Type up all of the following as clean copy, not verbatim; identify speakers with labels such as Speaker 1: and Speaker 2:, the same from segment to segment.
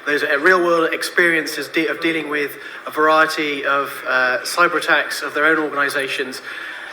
Speaker 1: those real-world experiences of dealing with a variety of cyber attacks of their own organizations.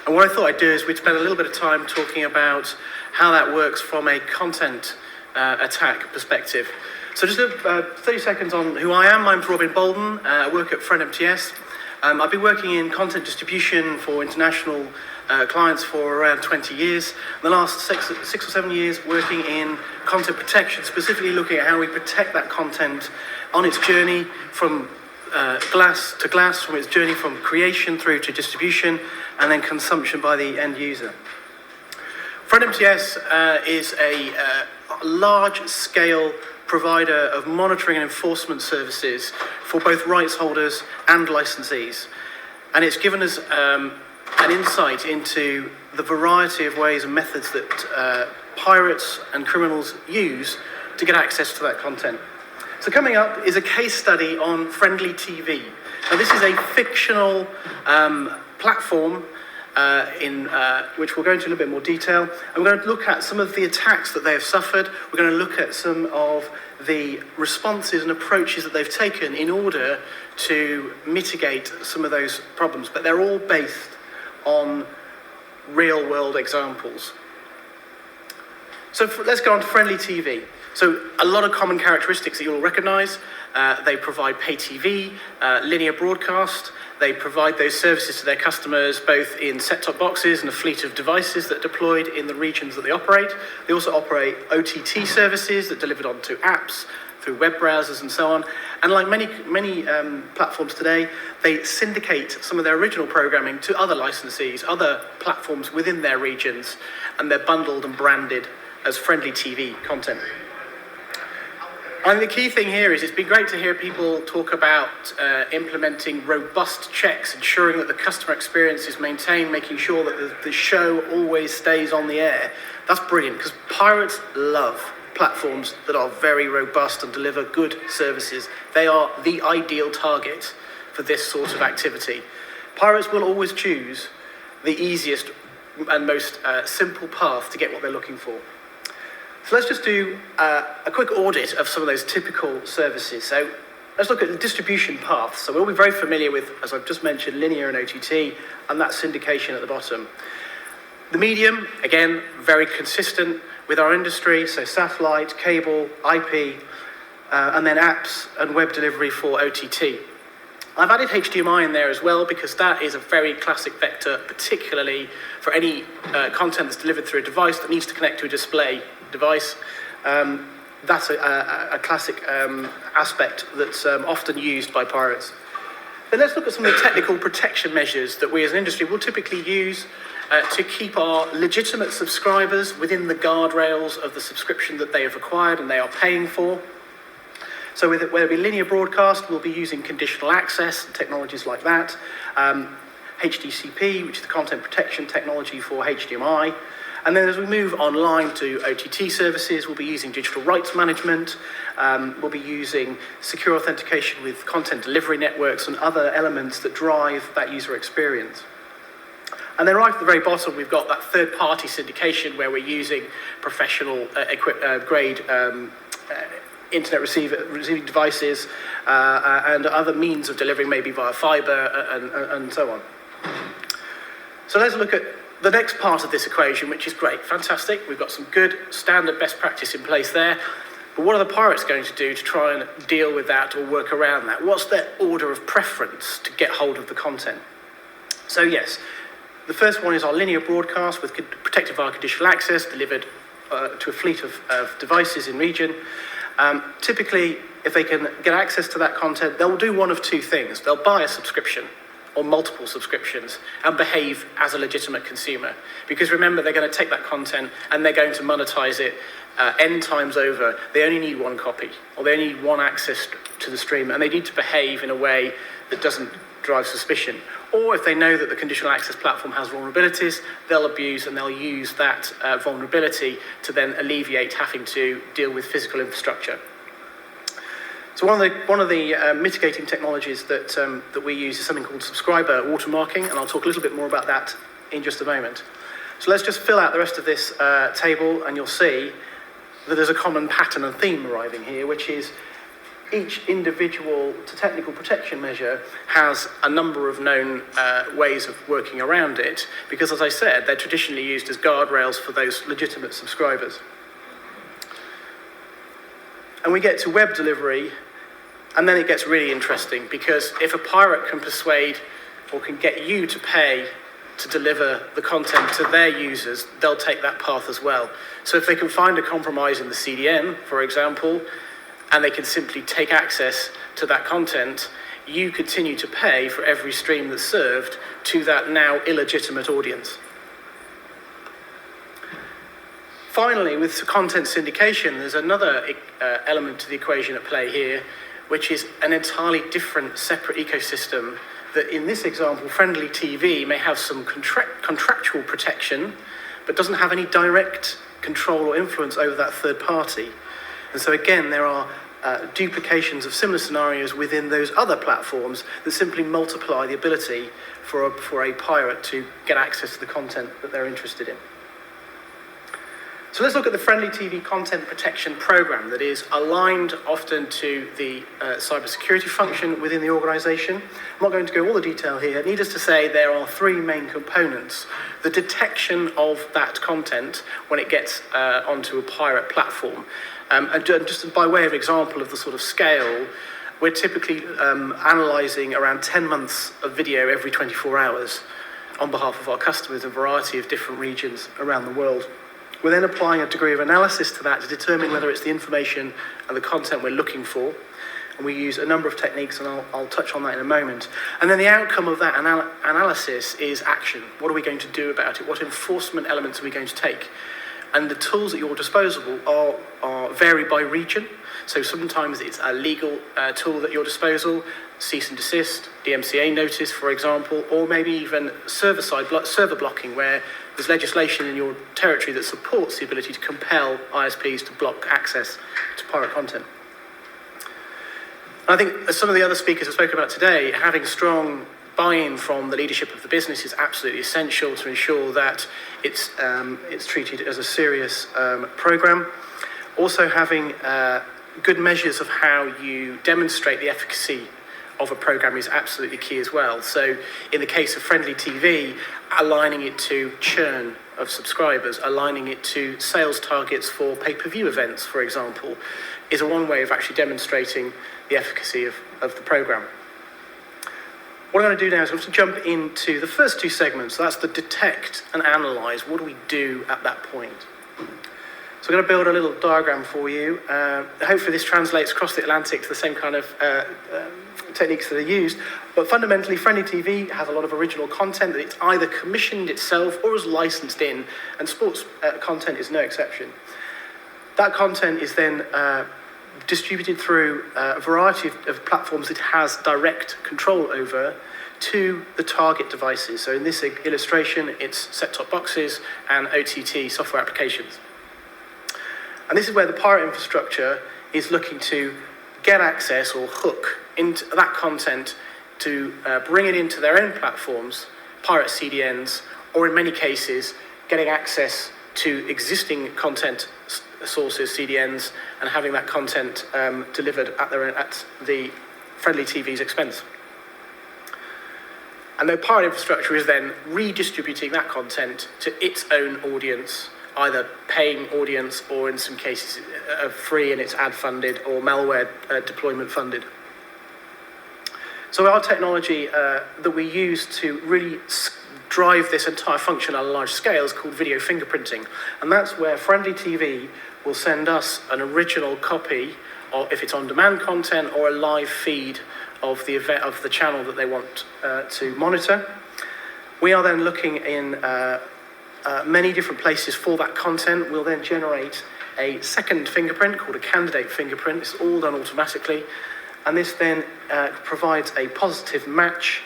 Speaker 1: And what I thought I'd do is we'd spend a little bit of time talking about how that works from a content attack perspective. So just 30 seconds on who I am. I'm Robin Bolden. I work at MTS. I've been working in content distribution for international clients for around 20 years. The last six or 7 years working in content protection, specifically looking at how we protect that content on its journey from glass to glass, from its journey from creation through to distribution and then consumption by the end user. MTS is a large-scale provider of monitoring and enforcement services for both rights holders and licensees. And it's given us an insight into the variety of ways and methods that pirates and criminals use to get access to that content. So coming up is a case study on Friendly TV. Now this is a fictional platform in which we'll go into a little bit more detail. And we're going to look at some of the attacks that they have suffered. We're going to look at some of the responses and approaches that they've taken in order to mitigate some of those problems. But they're all based on real-world examples. So let's go on to Friendly TV. So a lot of common characteristics that you'll recognize. They provide pay TV, linear broadcast. They provide those services to their customers both in set-top boxes and a fleet of devices that are deployed in the regions that they operate. They also operate OTT services that are delivered onto apps, through web browsers and so on. And like many platforms today, they syndicate some of their original programming to other licensees, other platforms within their regions, and they're bundled and branded as Friendly TV content. And the key thing here is it's been great to hear people talk about implementing robust checks, ensuring that the customer experience is maintained, making sure that the show always stays on the air. That's brilliant, because pirates love platforms that are very robust and deliver good services. They are the ideal target for this sort of activity. Pirates will always choose the easiest and most simple path to get what they're looking for. So let's just do a quick audit of some of those typical services. So let's look at the distribution paths. So we'll be very familiar with, as I've just mentioned, linear and OTT, and that syndication at the bottom. The medium, again, very consistent with our industry, so satellite, cable, IP, and then apps and web delivery for OTT. I've added HDMI in there as well because that is a very classic vector, particularly for any content that's delivered through a device that needs to connect to a display device. That's a classic aspect that's often used by pirates. Then let's look at some of the technical protection measures that we as an industry will typically use to keep our legitimate subscribers within the guardrails of the subscription that they have acquired and they are paying for. So whether it be linear broadcast, we'll be using conditional access and technologies like that. HDCP, which is the content protection technology for HDMI. And then as we move online to OTT services, we'll be using digital rights management. We'll be using secure authentication with content delivery networks and other elements that drive that user experience. And then right at the very bottom, we've got that third-party syndication where we're using professional grade internet receiving devices and other means of delivering, maybe via fiber and so on. So let's look at the next part of this equation, which is great, fantastic. We've got some good standard best practice in place there. But what are the pirates going to do to try and deal with that or work around that? What's their order of preference to get hold of the content? So yes, the first one is our linear broadcast with protected via conditional access delivered to a fleet of devices in region. Typically, if they can get access to that content, they'll do one of two things. They'll buy a subscription or multiple subscriptions and behave as a legitimate consumer. Because remember, they're going to take that content and they're going to monetize it N times over. They only need one copy or they only need one access to the stream, and they need to behave in a way that doesn't drive suspicion. Or if they know that the conditional access platform has vulnerabilities, they'll abuse and they'll use that vulnerability to then alleviate having to deal with physical infrastructure. So one of the mitigating technologies that we use is something called subscriber watermarking, and I'll talk a little bit more about that in just a moment. So let's just fill out the rest of this table, and you'll see that there's a common pattern and theme arriving here, which is each individual technical protection measure has a number of known ways of working around it, because, as I said, they're traditionally used as guardrails for those legitimate subscribers. And we get to web delivery, and then it gets really interesting, because if a pirate can persuade or can get you to pay to deliver the content to their users, they'll take that path as well. So if they can find a compromise in the CDN, for example, and they can simply take access to that content, you continue to pay for every stream that's served to that now illegitimate audience. Finally, with content syndication, there's another element to the equation at play here, which is an entirely different, separate ecosystem that, in this example, Friendly TV may have some contractual protection, but doesn't have any direct control or influence over that third party. And so again, there are duplications of similar scenarios within those other platforms that simply multiply the ability for a pirate to get access to the content that they're interested in. So let's look at the Friendly TV Content Protection Program that is aligned often to the cybersecurity function within the organization. I'm not going to go all the detail here. Needless to say, there are three main components. The detection of that content when it gets onto a pirate platform. And just by way of example of the sort of scale, we're typically analysing around 10 months of video every 24 hours on behalf of our customers in a variety of different regions around the world. We're then applying a degree of analysis to that to determine whether it's the information and the content we're looking for. And we use a number of techniques, and I'll touch on that in a moment. And then the outcome of that analysis is action. What are we going to do about it? What enforcement elements are we going to take? And the tools at your disposal are vary by region. So sometimes it's a legal tool at your disposal, cease and desist, DMCA notice, for example, or maybe even server blocking, where there's legislation in your territory that supports the ability to compel ISPs to block access to pirate content. And I think, as some of the other speakers have spoken about today, having strong buy-in from the leadership of the business is absolutely essential to ensure that it's treated as a serious program. Also, having good measures of how you demonstrate the efficacy of a program is absolutely key as well. So in the case of Friendly TV, aligning it to churn of subscribers, aligning it to sales targets for pay-per-view events, for example, is one way of actually demonstrating the efficacy of the program. What I'm going to do now is I'm going to jump into the first two segments. So that's the detect and analyze. What do we do at that point? So I'm going to build a little diagram for you. Hopefully this translates across the Atlantic to the same kind of techniques that are used. But fundamentally, Friendly TV has a lot of original content that it's either commissioned itself or is licensed in, and sports content is no exception. That content is then distributed through a variety of platforms it has direct control over to the target devices. So in this illustration, it's set-top boxes and OTT software applications. And this is where the pirate infrastructure is looking to get access or hook into that content to bring it into their own platforms, pirate CDNs, or in many cases, getting access to existing content sources, CDNs, and having that content delivered at the Friendly TV's expense. And the pirate infrastructure is then redistributing that content to its own audience, either paying audience or in some cases free and it's ad funded or malware deployment funded. So our technology that we use to really drive this entire function on a large scale is called video fingerprinting. And that's where Friendly TV will send us an original copy, or if it's on-demand content, or a live feed of the event of the channel that they want to monitor. We are then looking in many different places for that content. We'll then generate a second fingerprint called a candidate fingerprint. It's all done automatically. And this then provides a positive match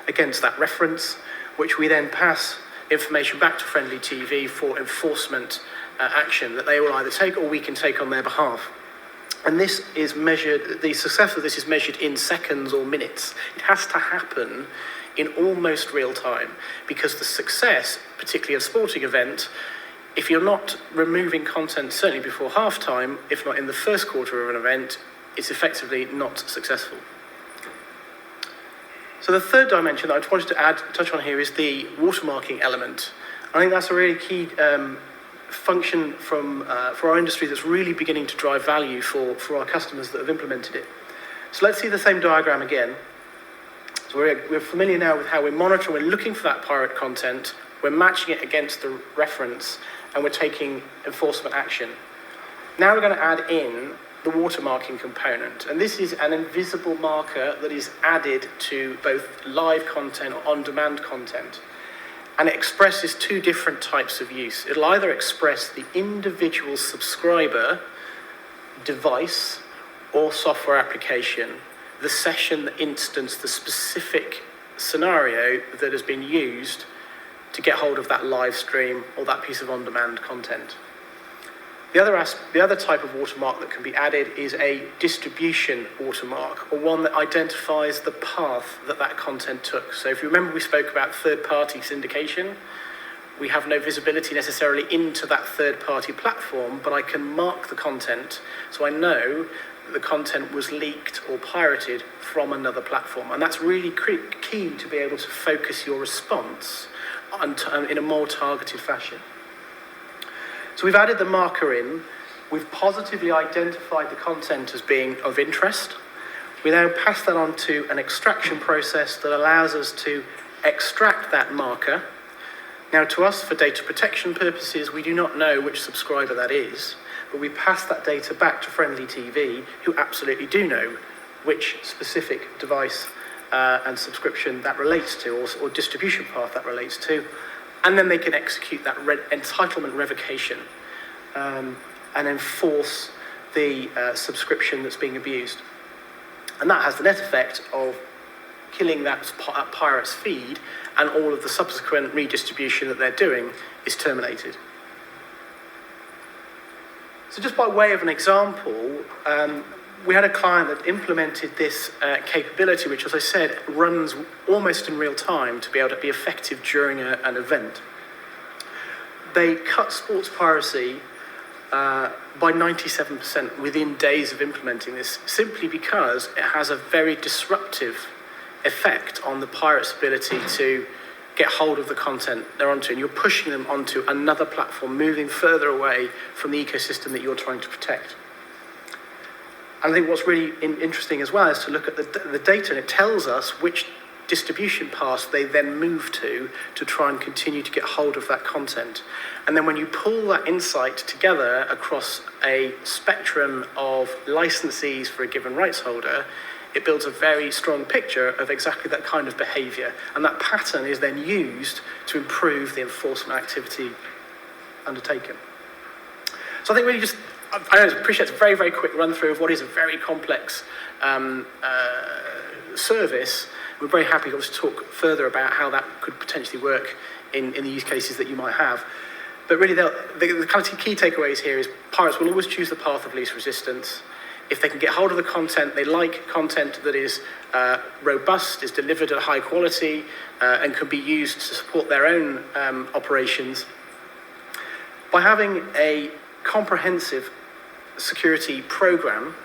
Speaker 1: against that reference, which we then pass information back to Friendly TV for enforcement action that they will either take or we can take on their behalf. And this is measured, the success of this is measured in seconds or minutes. It has to happen in almost real time, because the success, particularly a sporting event, if you're not removing content certainly before halftime, if not in the first quarter of an event, it's effectively not successful. So the third dimension that I wanted to touch on here is the watermarking element. I think that's a really key function for our industry that's really beginning to drive value for our customers that have implemented it. So let's see the same diagram again. So we're familiar now with how we're monitoring, we're looking for that pirate content, we're matching it against the reference, and we're taking enforcement action. Now we're going to add in the watermarking component, and this is an invisible marker that is added to both live content or on-demand content, and it expresses two different types of use. It'll either express the individual subscriber, device, or software application, the session, the instance, the specific scenario that has been used to get hold of that live stream or that piece of on-demand content. The other type of watermark that can be added is a distribution watermark, or one that identifies the path that that content took. So if you remember, we spoke about third-party syndication. We have no visibility necessarily into that third-party platform, but I can mark the content so I know that the content was leaked or pirated from another platform. And that's really key to be able to focus your response in a more targeted fashion. So we've added the marker in, we've positively identified the content as being of interest. We now pass that on to an extraction process that allows us to extract that marker. Now to us, for data protection purposes, we do not know which subscriber that is, but we pass that data back to Friendly TV, who absolutely do know which specific device and subscription that relates to, or distribution path that relates to. And then they can execute that entitlement revocation and enforce the subscription that's being abused. And that has the net effect of killing that pirate's feed, and all of the subsequent redistribution that they're doing is terminated. So just by way of an example, we had a client that implemented this capability, which, as I said, runs almost in real time to be able to be effective during an event. They cut sports piracy by 97% within days of implementing this, simply because it has a very disruptive effect on the pirate's ability to get hold of the content they're onto, and you're pushing them onto another platform, moving further away from the ecosystem that you're trying to protect. And I think what's really interesting as well is to look at the data, and it tells us which distribution paths they then move to try and continue to get hold of that content. And then when you pull that insight together across a spectrum of licensees for a given rights holder, it builds a very strong picture of exactly that kind of behavior. And that pattern is then used to improve the enforcement activity undertaken. So I think really I appreciate it's a very, very quick run through of what is a very complex service. We're very happy to talk further about how that could potentially work in the use cases that you might have. But really, the kind of key takeaways here is pirates will always choose the path of least resistance. If they can get hold of the content, they like content that is robust, is delivered at high quality, and can be used to support their own operations. By having a comprehensive security program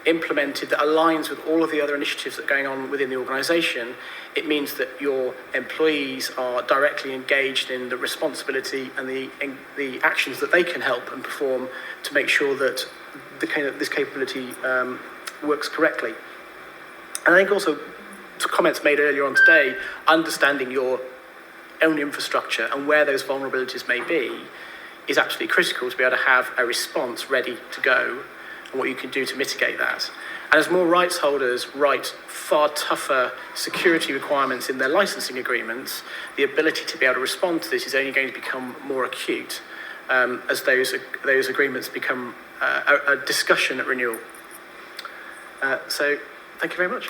Speaker 1: implemented that aligns with all of the other initiatives that are going on within the organization, it means that your employees are directly engaged in the responsibility and the actions that they can help and perform to make sure that this capability works correctly. And I think also, comments made earlier on today, understanding your own infrastructure and where those vulnerabilities may be is absolutely critical to be able to have a response ready to go and what you can do to mitigate that. And as more rights holders write far tougher security requirements in their licensing agreements, the ability to be able to respond to this is only going to become more acute as those agreements become a discussion at renewal. So thank you very much.